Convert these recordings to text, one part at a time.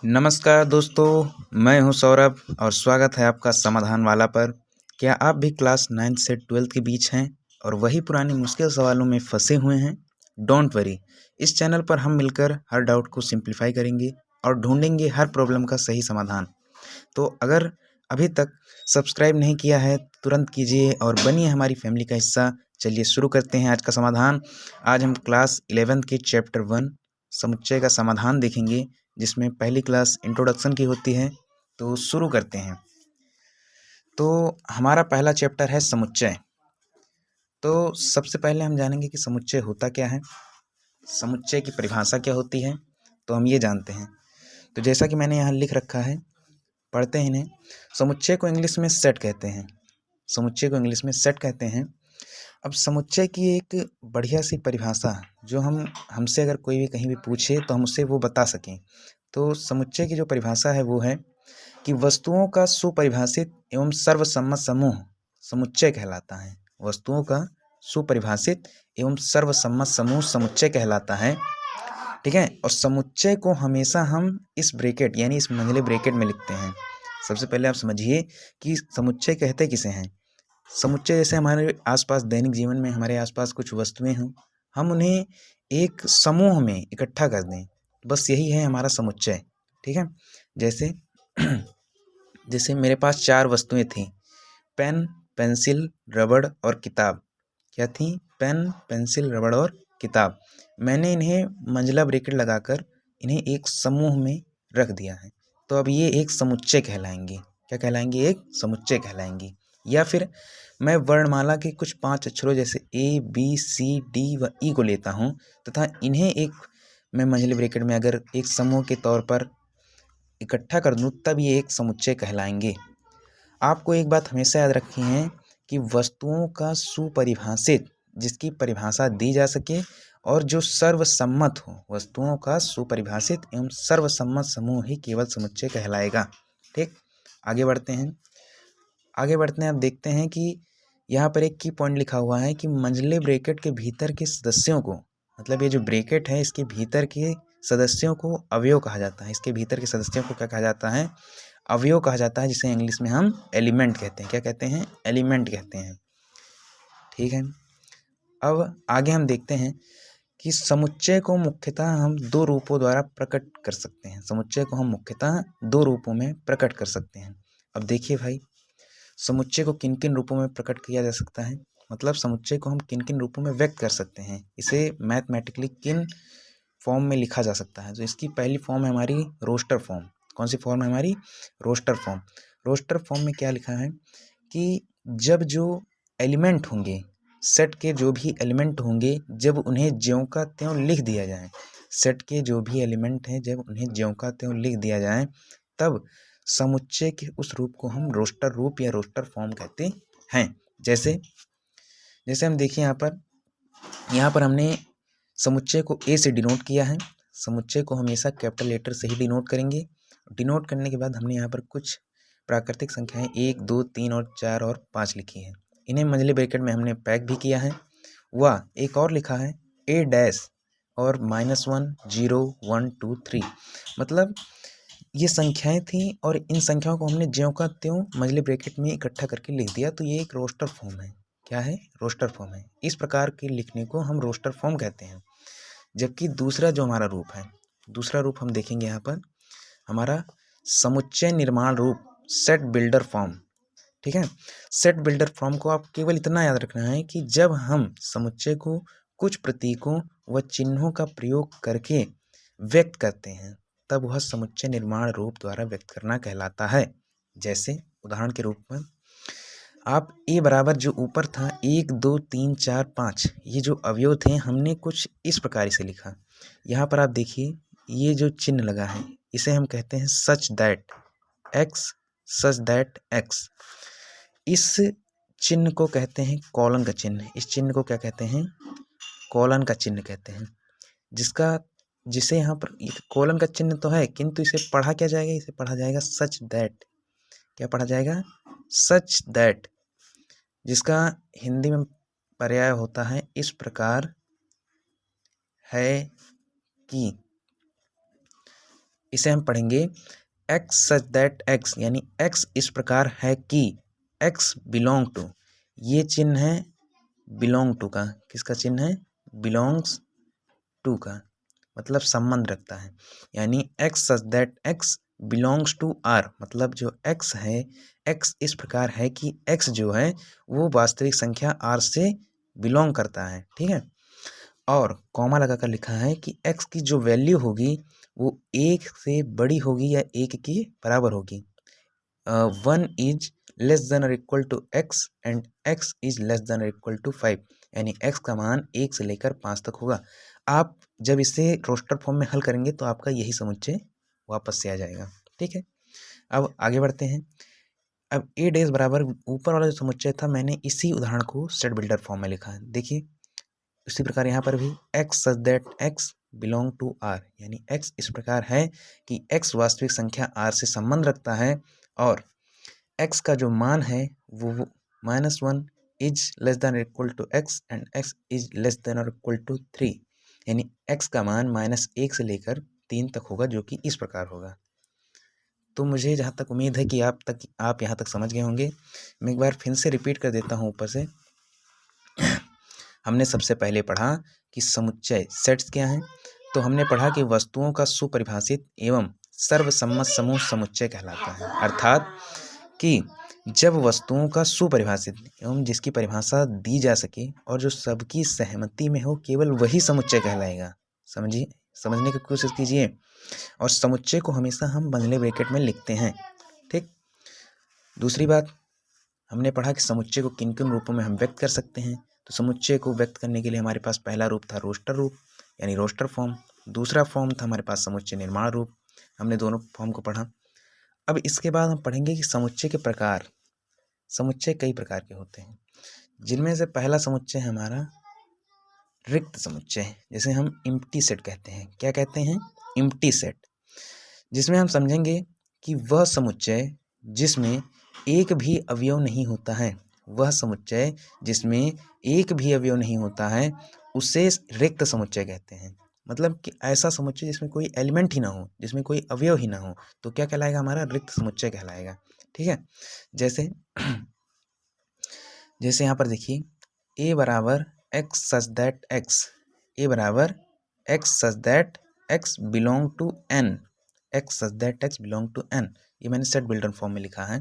नमस्कार दोस्तों, मैं हूं सौरभ और स्वागत है आपका समाधान वाला पर। क्या आप भी क्लास 9th से 12th के बीच हैं और वही पुरानी मुश्किल सवालों में फंसे हुए हैं? डोंट वरी, इस चैनल पर हम मिलकर हर डाउट को सिंप्लीफाई करेंगे और ढूंढेंगे हर प्रॉब्लम का सही समाधान। तो अगर अभी तक सब्सक्राइब नहीं किया है, तुरंत कीजिए और बनिए हमारी फैमिली का हिस्सा। चलिए शुरू करते हैं आज का समाधान। आज हम क्लास 11th के चैप्टर 1 समुच्चय का समाधान देखेंगे, जिसमें पहली क्लास इंट्रोडक्शन की होती है। तो शुरू करते हैं। तो हमारा पहला चैप्टर है समुच्चय। तो सबसे पहले हम जानेंगे कि समुच्चय होता क्या है, समुच्चय की परिभाषा क्या होती है। तो हम ये जानते हैं। तो जैसा कि मैंने यहाँ लिख रखा है, पढ़ते हैं इन्हें। समुच्चय को इंग्लिश में सेट कहते हैं। समुच्चय को इंग्लिश में सेट कहते हैं। अब समुच्चय की एक बढ़िया सी परिभाषा, जो हमसे अगर कोई भी कहीं भी पूछे तो हम उससे वो बता सकें। तो समुच्चय की जो परिभाषा है वो है कि वस्तुओं का सुपरिभाषित एवं सर्वसम्मत समूह समुच्चय कहलाता है। वस्तुओं का सुपरिभाषित एवं सर्वसम्मत समूह समुच्चय कहलाता है। ठीक है। और समुच्चय को हमेशा हम इस ब्रैकेट यानी इस मंझले ब्रैकेट में लिखते हैं। सबसे पहले आप समझिए कि समुच्चय कहते किसे हैं। समुच्चय जैसे हमारे आसपास दैनिक जीवन में हमारे आसपास कुछ वस्तुएं हों, हम उन्हें एक समूह में इकट्ठा कर दें, बस यही है हमारा समुच्चय। ठीक है। जैसे जैसे मेरे पास 4 वस्तुएं थीं, पेन, पेंसिल, रबड़ और किताब। क्या थी? पेन, पेंसिल, रबड़ और किताब। मैंने इन्हें मंझला ब्रैकेट लगाकर इन्हें एक समूह में रख दिया है। तो अब ये एक समुच्चय कहलाएंगे। क्या कहलाएंगे? एक समुच्चय कहलाएंगे। या फिर मैं वर्णमाला के कुछ 5 अक्षरों जैसे ए, बी, सी, डी व ई को लेता हूँ तथा इन्हें एक मैं मंझले ब्रैकेट में अगर एक समूह के तौर पर इकट्ठा कर दूँ, तब ये एक समुच्चय कहलाएंगे। आपको एक बात हमेशा याद रखनी है कि वस्तुओं का सुपरिभाषित, जिसकी परिभाषा दी जा सके और जो सर्वसम्मत हो, वस्तुओं का सुपरिभाषित एवं सर्वसम्मत समूह ही केवल समुच्चय कहलाएगा। ठीक। आगे बढ़ते हैं। अब देखते हैं कि यहाँ पर एक की पॉइंट लिखा हुआ है कि मंझले ब्रैकेट के भीतर के सदस्यों को, मतलब ये जो ब्रैकेट है इसके भीतर के सदस्यों को अवयव कहा जाता है। इसके भीतर के सदस्यों को क्या कहा जाता है? अवयव कहा जाता है, जिसे इंग्लिश में हम एलिमेंट कहते हैं। क्या कहते हैं? एलिमेंट कहते हैं। ठीक है। अब आगे हम देखते हैं कि समुच्चय को मुख्यतः हम 2 रूपों द्वारा प्रकट कर सकते हैं। समुच्चय को हम मुख्यतः 2 रूपों में प्रकट कर सकते हैं। अब देखिए भाई, समुच्चय को किन किन रूपों में प्रकट किया जा सकता है, मतलब समुच्चय को हम किन किन रूपों में व्यक्त कर सकते हैं, इसे मैथमेटिकली किन फॉर्म में लिखा जा सकता है। तो इसकी पहली फॉर्म है हमारी रोस्टर फॉर्म। कौन सी फॉर्म है हमारी? Roster form. रोस्टर फॉर्म में क्या लिखा है कि जब जो एलिमेंट होंगे, सेट के जो भी एलिमेंट होंगे, जब उन्हें ज्यों का त्यों लिख दिया जाए, सेट के जो भी एलिमेंट हैं जब उन्हें ज्यों का त्यों लिख दिया जाए, तब समुच्चय के उस रूप को हम रोस्टर रूप या रोस्टर फॉर्म कहते हैं। जैसे जैसे हम देखिए यहाँ पर हमने समुच्चय को ए से डिनोट किया है। समुच्चय को हमेशा कैपिटल लेटर से ही डिनोट करेंगे। डिनोट करने के बाद हमने यहाँ पर कुछ प्राकृतिक संख्याएं 1, 2, 3 और 4 और 5 लिखी हैं। इन्हें मंझले ब्रैकेट में हमने पैक भी किया है। व एक और लिखा है ए डैश और -1, 0, 1, 2, 3। मतलब ये संख्याएं थी और इन संख्याओं को हमने ज्यों का त्यों मंझले ब्रैकेट में इकट्ठा करके लिख दिया। तो ये एक रोस्टर फॉर्म है। क्या है? रोस्टर फॉर्म है। इस प्रकार के लिखने को हम रोस्टर फॉर्म कहते हैं। जबकि दूसरा जो हमारा रूप है, दूसरा रूप हम देखेंगे यहाँ पर हमारा समुच्चय निर्माण रूप, सेट बिल्डर फॉर्म। ठीक है। सेट बिल्डर फॉर्म को आप केवल इतना याद रखना है कि जब हम समुच्चय को कुछ प्रतीकों व चिन्हों का प्रयोग करके व्यक्त करते हैं, तब वह समुच्चय निर्माण रूप द्वारा व्यक्त करना कहलाता है। जैसे उदाहरण के रूप में आप ए बराबर जो ऊपर था 1, 2, 3, 4, 5, ये जो अवयव थे हमने कुछ इस प्रकार से लिखा। यहाँ पर आप देखिए ये जो चिन्ह लगा है इसे हम कहते हैं सच that x, such that x. इस चिन्ह को कहते हैं कॉलन का चिन्ह। इस चिन्ह को क्या कहते हैं? कॉलन का चिन्ह कहते हैं। जिसे यहाँ पर कॉलन का चिन्ह तो है, किंतु इसे पढ़ा क्या जाएगा? इसे पढ़ा जाएगा सच दैट। क्या पढ़ा जाएगा? सच दैट, जिसका हिंदी में पर्याय होता है इस प्रकार है कि। इसे हम पढ़ेंगे x सच दैट x, यानी x इस प्रकार है कि x बिलोंग टू, ये चिन्ह है बिलोंग टू का, किसका चिन्ह है, बिलोंग्स टू का, मतलब संबंध रखता है। यानी x such that x belongs to r, मतलब जो x है, x इस प्रकार है कि x जो है वो वास्तविक संख्या r से बिलोंग करता है, ठीक है। और कॉमा लगा कर लिखा है कि x की जो वैल्यू होगी वो 1 से बड़ी होगी या 1 के बराबर होगी। 1 इज लेस देन और equal to x and x is less than और इक्वल टू 5, यानी x का मान 1 से लेकर 5 तक होगा। आप जब इसे रोस्टर फॉर्म में हल करेंगे तो आपका यही समुच्चय वापस से आ जाएगा, ठीक है। अब आगे बढ़ते हैं। अब a डैश बराबर ऊपर वाला जो समुच्चय था, मैंने इसी उदाहरण को सेट बिल्डर फॉर्म में लिखा है। देखिए उसी प्रकार यहाँ पर भी x such that x belong to r, यानी x इस प्रकार है कि x वास्तविक संख्या r से संबंध रखता है और x का जो मान है वो -1 is less than equal to x and x is less than और इक्वल टू 3, यानी x का मान -1 से लेकर 3 तक होगा, जो कि इस प्रकार होगा। तो मुझे जहाँ तक उम्मीद है कि आप यहाँ तक समझ गए होंगे। मैं एक बार फिर से रिपीट कर देता हूँ ऊपर से। हमने सबसे पहले पढ़ा कि समुच्चय सेट्स क्या हैं। तो हमने पढ़ा कि वस्तुओं का सुपरिभाषित एवं सर्वसम्मत समूह समुच्चय कहलाता है, अर्थात कि जब वस्तुओं का सुपरिभाषित एवं जिसकी परिभाषा दी जा सके और जो सबकी सहमति में हो, केवल वही समुच्चय कहलाएगा। समझने की कोशिश कीजिए। और समुच्चय को हमेशा हम बंधले ब्रैकेट में लिखते हैं, ठीक। दूसरी बात, हमने पढ़ा कि समुच्चय को किन किन रूपों में हम व्यक्त कर सकते हैं। तो समुच्चय को व्यक्त करने के लिए हमारे पास पहला रूप था रोस्टर रूप, यानी रोस्टर फॉर्म। दूसरा फॉर्म था हमारे पास समुच्चय निर्माण रूप। हमने दोनों फॉर्म को पढ़ा। अब इसके बाद हम पढ़ेंगे कि समुच्चय के प्रकार। समुच्चय कई प्रकार के होते हैं, जिनमें से पहला समुच्चय है हमारा रिक्त समुच्चय, जिसे हम इम्प्टी सेट कहते हैं। क्या कहते हैं? Empty set. जिसमें हम समझेंगे कि वह समुच्चय जिसमें एक भी अवयव नहीं होता है, वह समुच्चय जिसमें एक भी अवयव नहीं होता है उसे रिक्त समुच्चय कहते हैं। मतलब कि ऐसा समुच्चय जिसमें कोई एलिमेंट ही ना हो, जिसमें कोई अवयव ही ना हो, तो क्या कहलाएगा? हमारा रिक्त समुच्चय कहलाएगा, ठीक है। जैसे जैसे यहाँ पर देखिए, ए बराबर X such that X, A बराबर X such that X belong to N, X such that X belong to N, ये मैंने सेट बिल्डर फॉर्म में लिखा है।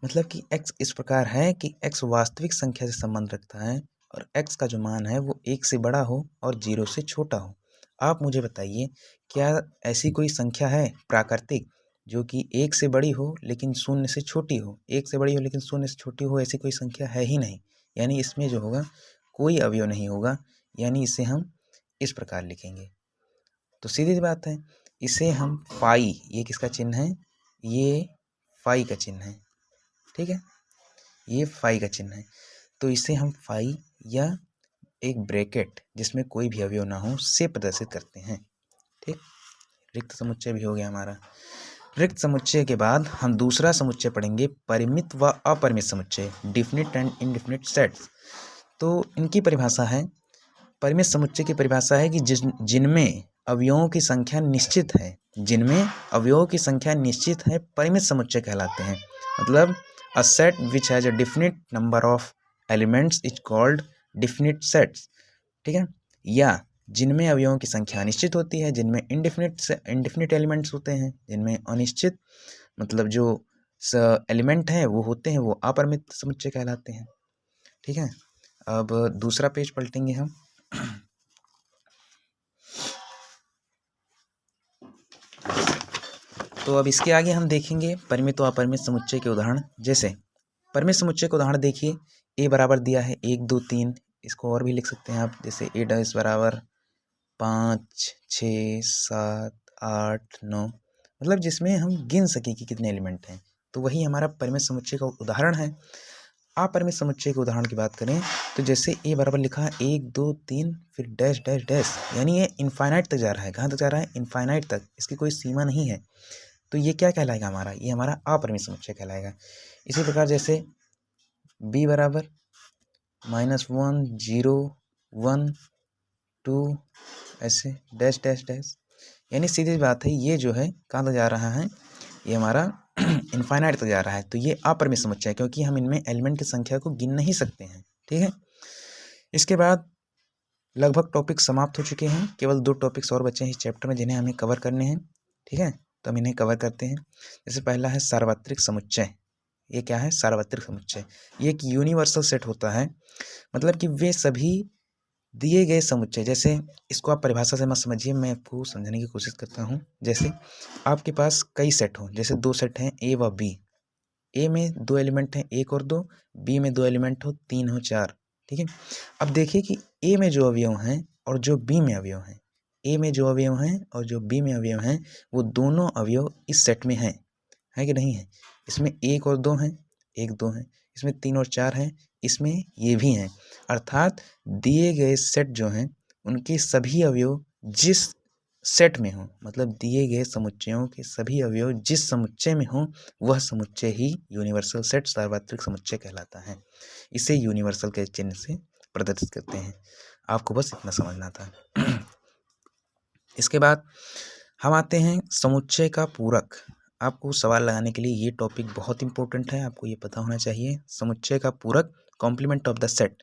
मतलब कि x इस प्रकार है कि x वास्तविक संख्या से संबंध रखता है और x का जो मान है वो 1 से बड़ा हो और 0 से छोटा हो। आप मुझे बताइए, क्या ऐसी कोई संख्या है प्राकृतिक जो कि 1 से बड़ी हो लेकिन 0 से छोटी हो? 1 से बड़ी हो लेकिन 0 से छोटी हो, ऐसी कोई संख्या है ही नहीं। यानी इसमें जो होगा कोई अवयव नहीं होगा, यानी इसे हम इस प्रकार लिखेंगे। तो सीधी सी बात है, इसे हम फाई, ये किसका चिन्ह है? ये फाई का चिन्ह है, ठीक है। ये फाई का चिन्ह है, तो इसे हम फाई या एक ब्रैकेट जिसमें कोई भी अवयव ना हो से प्रदर्शित करते हैं, ठीक। रिक्त समुच्चय भी हो गया हमारा। रिक्त समुच्चय के बाद हम दूसरा समुच्चय पढ़ेंगे, परिमित व अपरिमित समुच्चय, डिफिनिट एंड इनडिफिनिट सेट्स। तो इनकी परिभाषा है, परिमित समुच्चय की परिभाषा है कि जिनमें अवयवों की संख्या निश्चित है, जिनमें अवयवों की संख्या निश्चित है, परिमित समुच्चय कहलाते हैं। मतलब a set which has a definite number of elements is called definite sets, ठीक है। या जिनमें अवयवों की संख्या अनिश्चित होती है, जिनमें इनडिफिनिट एलिमेंट्स होते हैं, जिनमें अनिश्चित मतलब जो एलिमेंट हैं वो होते हैं, वो अपरिमित समुच्चय कहलाते हैं, ठीक है। अब दूसरा पेज पलटेंगे हम। तो अब इसके आगे हम देखेंगे परिमित और अपरिमित समुच्चय के उदाहरण। जैसे परिमित समुच्चय का उदाहरण देखिए, ए बराबर दिया है 1 2 3, इसको और भी लिख सकते हैं आप, जैसे ए डैश बराबर 5 6 7 8 9, मतलब जिसमें हम गिन सकें कि कितने एलिमेंट हैं, तो वही हमारा परिमित समुच्चय का उदाहरण है। अपरिमित समुच्चय के उदाहरण की बात करें तो जैसे ए बराबर लिखा है 1 2 3 फिर डैश डैश डैश, यानी ये इनफाइनाइट तक जा रहा है। कहाँ तक जा रहा है? इनफाइनाइट तक, इसकी कोई सीमा नहीं है। तो ये क्या कहलाएगा हमारा? ये हमारा अपरिमित समुच्चय कहलाएगा। इसी प्रकार जैसे b बराबर -1 0 1 2 ऐसे डैश डैश डैश, यानी सीधी बात है, ये जो है कहाँ तक जा रहा है, ये हमारा इनफाइनाइट तक जा रहा है। तो ये अपरिमित समुच्चय है, क्योंकि हम इनमें एलिमेंट की संख्या को गिन नहीं सकते हैं। ठीक है, इसके बाद लगभग टॉपिक समाप्त हो चुके हैं। केवल 2 टॉपिक्स और बचे हैं इस चैप्टर में जिन्हें हमें कवर करने हैं। ठीक है, तो हम इन्हें कवर करते हैं। जैसे पहला है सार्वत्रिक समुच्चय। ये क्या है? सार्वत्रिक समुच्चय। ये एक यूनिवर्सल सेट होता है, मतलब कि वे सभी दिए गए समुच्चय, जैसे इसको आप परिभाषा से मत समझिए, मैं आपको समझाने की कोशिश करता हूँ। जैसे आपके पास कई सेट हों, जैसे 2 सेट हैं ए व बी। ए में 2 एलिमेंट हैं 1 और 2, बी में 2 एलिमेंट हो 3 हो 4। ठीक है, अब देखिए कि ए में जो अवयव हैं और जो बी में अवयव हैं, ए में जो अवयव हैं और जो बी में अवयव हैं, वो दोनों अवयव इस सेट में हैं, है कि नहीं है? इसमें 1 और 2 हैं, 1 2 हैं, इसमें 3 और 4 हैं, इसमें ये भी हैं। अर्थात दिए गए सेट जो हैं उनके सभी अवयव जिस सेट में हों, मतलब दिए गए समुच्चयों के सभी अवयव जिस समुच्चय में हों, वह समुच्चय ही यूनिवर्सल सेट सार्वत्रिक समुच्चय कहलाता है। इसे यूनिवर्सल के चिन्ह से प्रदर्शित करते हैं। आपको बस इतना समझना था। इसके बाद हम आते हैं समुच्चय का पूरक। आपको सवाल लगाने के लिए ये टॉपिक बहुत इंपॉर्टेंट है, आपको ये पता होना चाहिए। समुच्चय का पूरक, complement of the set.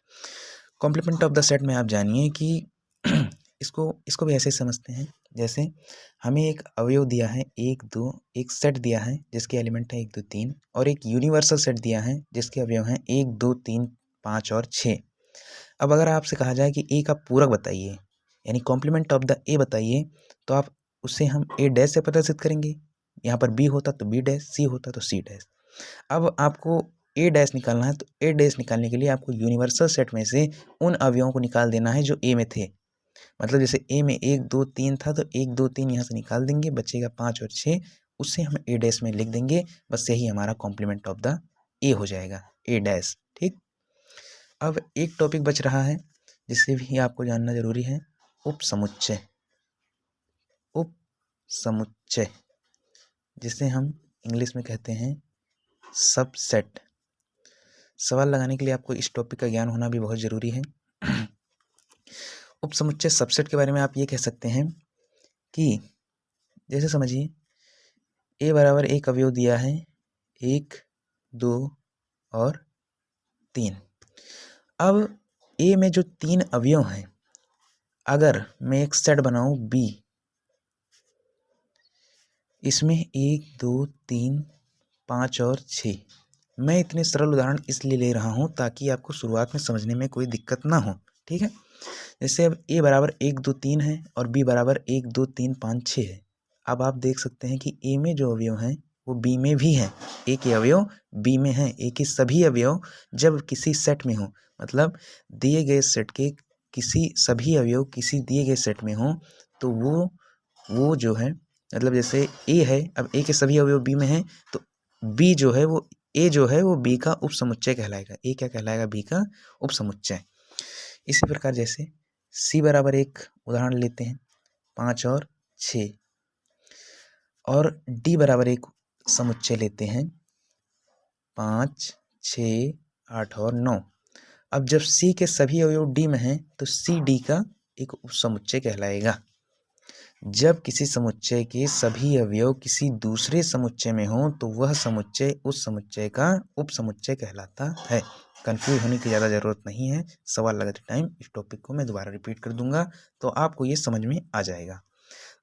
Complement of the set में आप जानिए कि इसको भी ऐसे समझते हैं, जैसे हमें एक अवयव दिया है 1 2, एक सेट दिया है जिसके एलिमेंट है 1 2 3, और एक यूनिवर्सल सेट दिया है जिसके अवयव हैं 1 2 3 5 और 6। अब अगर आपसे कहा जाए कि ए का पूरक बताइए, यानी कॉम्प्लीमेंट ऑफ द ए बताइए, तो आप उसे हम ए डैश से प्रदर्शित करेंगे। यहाँ पर बी होता तो बी डैश, सी होता तो सी डैश। अब आपको ए डैश निकालना है, तो ए डैश निकालने के लिए आपको यूनिवर्सल सेट में से उन अवयवों को निकाल देना है जो ए में थे। मतलब जैसे ए में 1 2 3 था, तो 1 2 3 यहाँ से निकाल देंगे, बचेगा 5 और 6, उससे हम ए डैश में लिख देंगे। बस यही हमारा कॉम्प्लीमेंट ऑफ द ए हो जाएगा, ए डैश। ठीक, अब एक टॉपिक बच रहा है जिसे भी आपको जानना जरूरी है, उप समुच्चय। उप समुच्चय जिसे हम इंग्लिश में कहते हैं सबसेट। सवाल लगाने के लिए आपको इस टॉपिक का ज्ञान होना भी बहुत ज़रूरी है। उप समुच्चय सबसेट के बारे में आप ये कह सकते हैं कि जैसे समझिए ए बराबर एक अवयव दिया है 1 2 और 3। अब ए में जो 3 अवयव हैं, अगर मैं एक सेट बनाऊं बी, इसमें 1 2 3 5 और 6। मैं इतने सरल उदाहरण इसलिए ले रहा हूं ताकि आपको शुरुआत में समझने में कोई दिक्कत ना हो। ठीक है, जैसे अब ए बराबर 1 2 3 है और बी बराबर 1 2 3 5 6 है। अब आप देख सकते हैं कि ए में जो अवयव हैं वो बी में भी हैं, ए के अवयव बी में हैं। ए के सभी अवयव जब किसी सेट में हो, मतलब दिए गए सेट के किसी सभी अवयव किसी दिए गए सेट में हो, तो वो जो है, मतलब जैसे ए है, अब ए के सभी अवयव बी में हैं, तो बी जो है वो ए जो है वो बी का उप समुच्चय कहलाएगा। ए क्या कहलाएगा? बी का उप समुच्चय। इसी प्रकार जैसे सी बराबर एक उदाहरण लेते हैं 5 और 6, और डी बराबर एक समुच्चय लेते हैं 5 6 8 और 9। अब जब सी के सभी अवयव डी में हैं, तो सी डी का एक उप समुच्चय कहलाएगा। जब किसी समुच्चय के सभी अवयव किसी दूसरे समुच्चय में हों, तो वह समुच्चय उस समुच्चय का उप समुच्चय कहलाता है। कंफ्यूज होने की ज़्यादा ज़रूरत नहीं है। सवाल लगाते टाइम इस टॉपिक को मैं दोबारा रिपीट कर दूंगा, तो आपको ये समझ में आ जाएगा।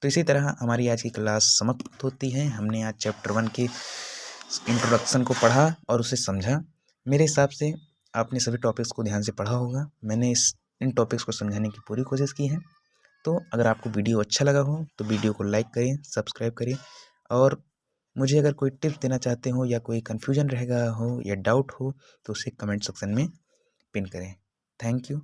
तो इसी तरह हमारी आज की क्लास समाप्त होती है। हमने आज चैप्टर 1 की इंट्रोडक्शन को पढ़ा और उसे समझा। मेरे हिसाब से आपने सभी टॉपिक्स को ध्यान से पढ़ा होगा। मैंने इन टॉपिक्स को समझाने की पूरी कोशिश की है। तो अगर आपको वीडियो अच्छा लगा हो तो वीडियो को लाइक करें, सब्सक्राइब करें, और मुझे अगर कोई टिप्स देना चाहते हो या कोई कन्फ्यूजन रहेगा हो या डाउट हो तो उसे कमेंट सेक्शन में पिन करें। Thank you.